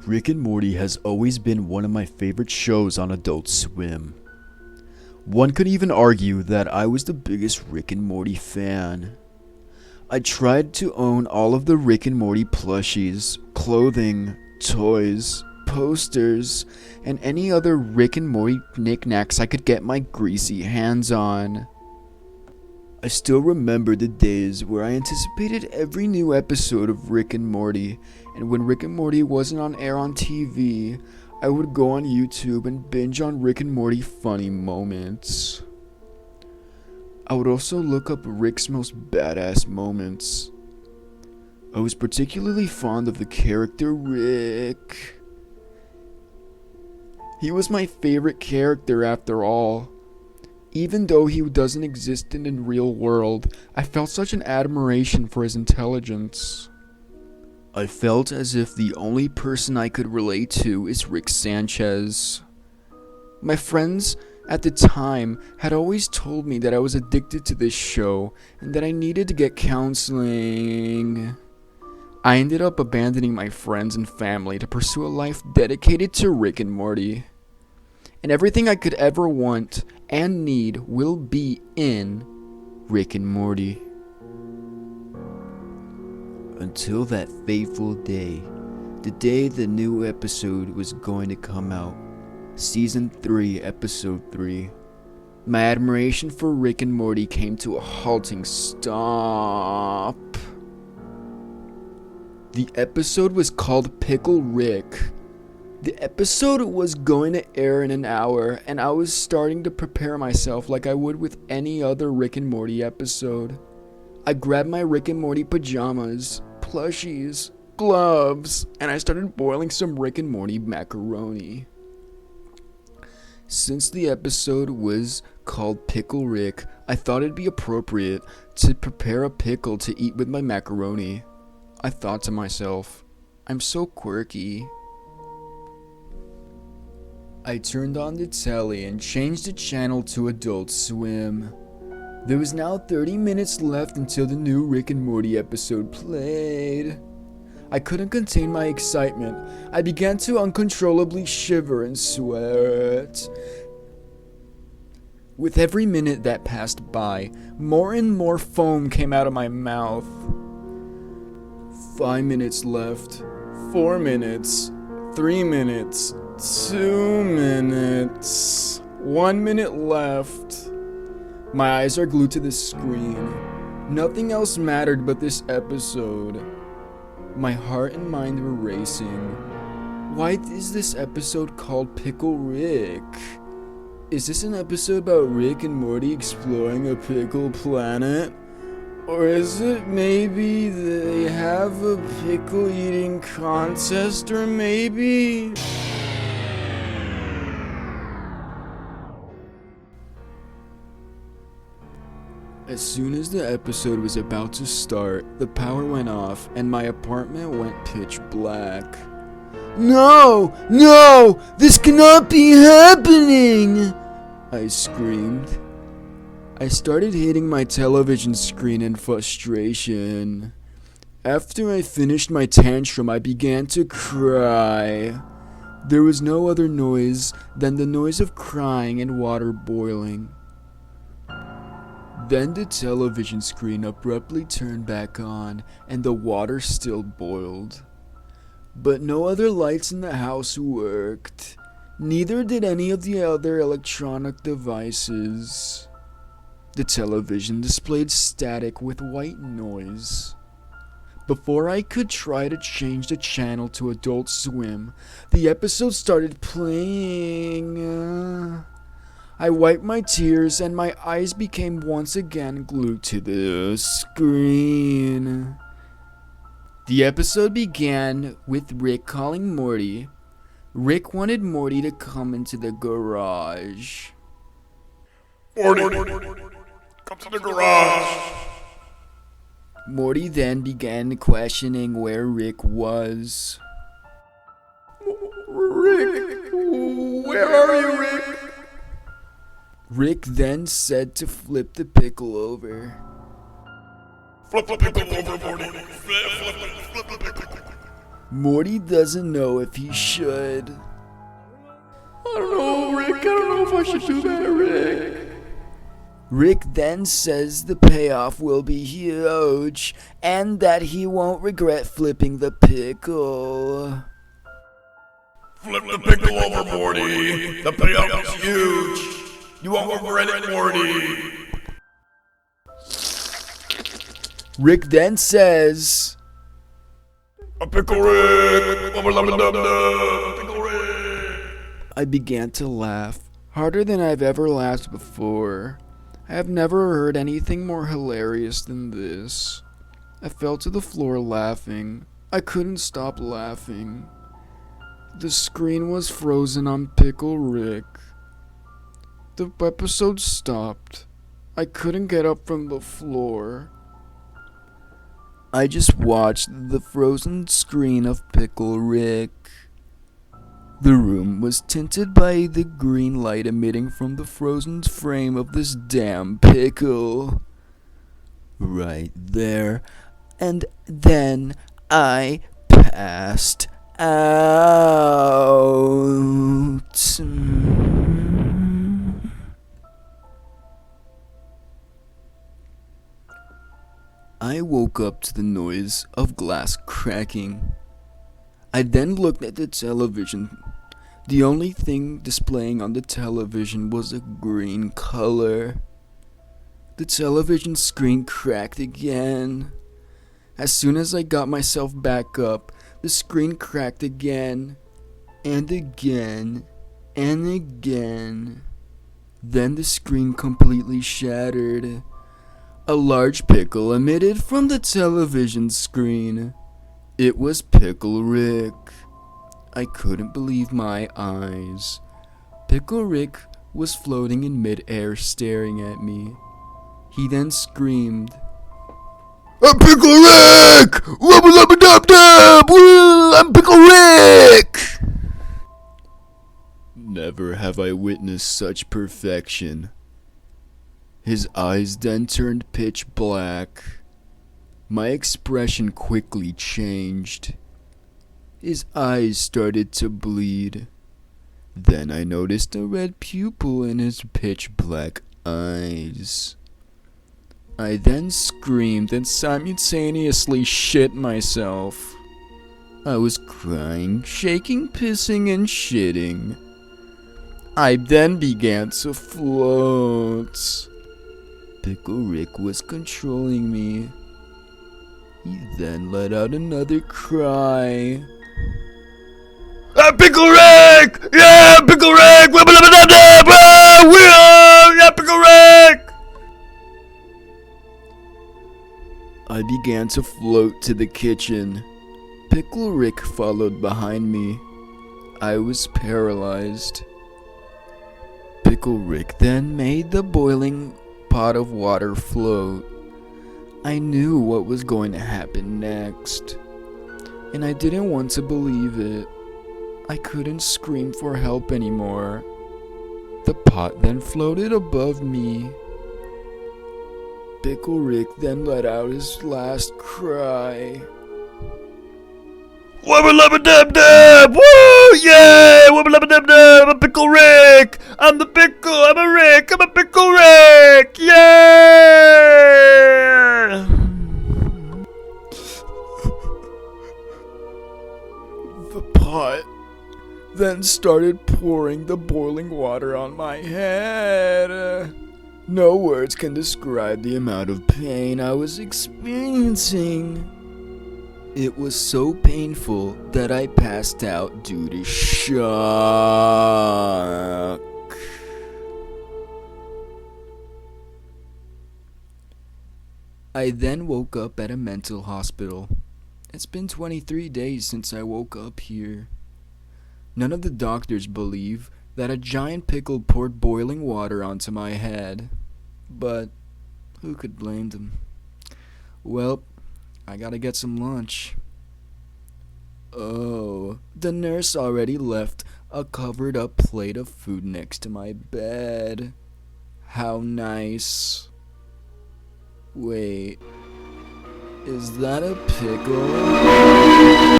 Rick and Morty has always been one of my favorite shows on Adult Swim. One could even argue that I was the biggest Rick and Morty fan. I tried to own all of the Rick and Morty plushies, clothing, toys, posters, and any other Rick and Morty knickknacks I could get my greasy hands on. I still remember the days where I anticipated every new episode of Rick and Morty, and when Rick and Morty wasn't on air on TV, I would go on YouTube and binge on Rick and Morty funny moments. I would also look up Rick's most badass moments. I was particularly fond of the character Rick. He was my favorite character after all. Even though he doesn't exist in the real world, I felt such an admiration for his intelligence. I felt as if the only person I could relate to is Rick Sanchez. My friends at the time had always told me that I was addicted to this show and that I needed to get counseling. I ended up abandoning my friends and family to pursue a life dedicated to Rick and Morty. And everything I could ever want and need will be in Rick and Morty. Until that fateful day, the day the new episode was going to come out. Season 3, Episode 3. My admiration for Rick and Morty came to a halting stop. The episode was called Pickle Rick. The episode was going to air in an hour, and I was starting to prepare myself like I would with any other Rick and Morty episode. I grabbed my Rick and Morty pajamas, plushies, gloves, and I started boiling some Rick and Morty macaroni. Since the episode was called Pickle Rick, I thought it'd be appropriate to prepare a pickle to eat with my macaroni. I thought to myself, I'm so quirky. I turned on the telly and changed the channel to Adult Swim. There was now 30 minutes left until the new Rick and Morty episode played. I couldn't contain my excitement. I began to uncontrollably shiver and sweat. With every minute that passed by, more and more foam came out of my mouth. 5 minutes left. 4 minutes. 3 minutes. 2 minutes. 1 minute left. My eyes are glued to the screen. Nothing else mattered but this episode. My heart and mind were racing. Why is this episode called Pickle Rick? Is this an episode about Rick and Morty exploring a pickle planet? Or is it maybe they have a pickle eating contest, or maybe... As soon as the episode was about to start, the power went off and my apartment went pitch black. No! No! This cannot be happening! I screamed. I started hitting my television screen in frustration. After I finished my tantrum, I began to cry. There was no other noise than the noise of crying and water boiling. Then the television screen abruptly turned back on, and the water still boiled. But no other lights in the house worked. Neither did any of the other electronic devices. The television displayed static with white noise. Before I could try to change the channel to Adult Swim, the episode started playing. I wiped my tears and my eyes became once again glued to the screen. The episode began with Rick calling Morty. Rick wanted Morty to come into the garage. Morty, come to the garage. Morty then began questioning where Rick was. Rick, where are you, Rick? Rick then said to flip the pickle over. Flip the pickle over, Morty. Flip the pickle. Morty doesn't know if he should. I don't know, Rick. I don't know if I should do that, Rick. Rick then says the payoff will be huge and that he won't regret flipping the pickle. Flip the pickle over, Morty. The payoff is huge. You won't regret it, Morty. Rick then says, A pickle Rick. Pickle Rick. I began to laugh, harder than I've ever laughed before. I have never heard anything more hilarious than this. I fell to the floor laughing. I couldn't stop laughing. The screen was frozen on Pickle Rick. The episode stopped. I couldn't get up from the floor. I just watched the frozen screen of Pickle Rick. The room was tinted by the green light emitting from the frozen frame of this damn pickle. Right there. And then I passed out. I woke up to the noise of glass cracking. I then looked at the television. The only thing displaying on the television was a green color. The television screen cracked again. As soon as I got myself back up, the screen cracked again, and again, and again. Then the screen completely shattered. A large pickle emitted from the television screen. It was Pickle Rick. I couldn't believe my eyes. Pickle Rick was floating in midair staring at me. He then screamed, "I'm Pickle Rick! Rubba lubba dub dub! I'm Pickle Rick!" Never have I witnessed such perfection. His eyes then turned pitch black. My expression quickly changed. His eyes started to bleed. Then I noticed a red pupil in his pitch black eyes. I then screamed and simultaneously shit myself. I was crying, shaking, pissing, and shitting. I then began to float. Pickle Rick was controlling me. He then let out another cry. Pickle Rick! Yeah, Pickle Rick! Yeah, Pickle Rick! I began to float to the kitchen. Pickle Rick followed behind me. I was paralyzed. Pickle Rick then made the boiling pot of water float. I knew what was going to happen next, and I didn't want to believe it. I couldn't scream for help anymore. The pot then floated above me. Pickle Rick then let out his last cry. Wubba lubba dub dub! Woo! Yeah! Wubba lubba dub dub! I'm a Pickle Rick! I'm the pickle! I'm a Rick! I'm a Pickle Rick! Yeah! The pot then started pouring the boiling water on my head. No words can describe the amount of pain I was experiencing. It was so painful that I passed out due to shock. I then woke up at a mental hospital. It's been 23 days since I woke up here. None of the doctors believe that a giant pickle poured boiling water onto my head. But who could blame them? Well, I gotta get some lunch. Oh, the nurse already left a covered up plate of food next to my bed. How nice. Wait, is that a pickle?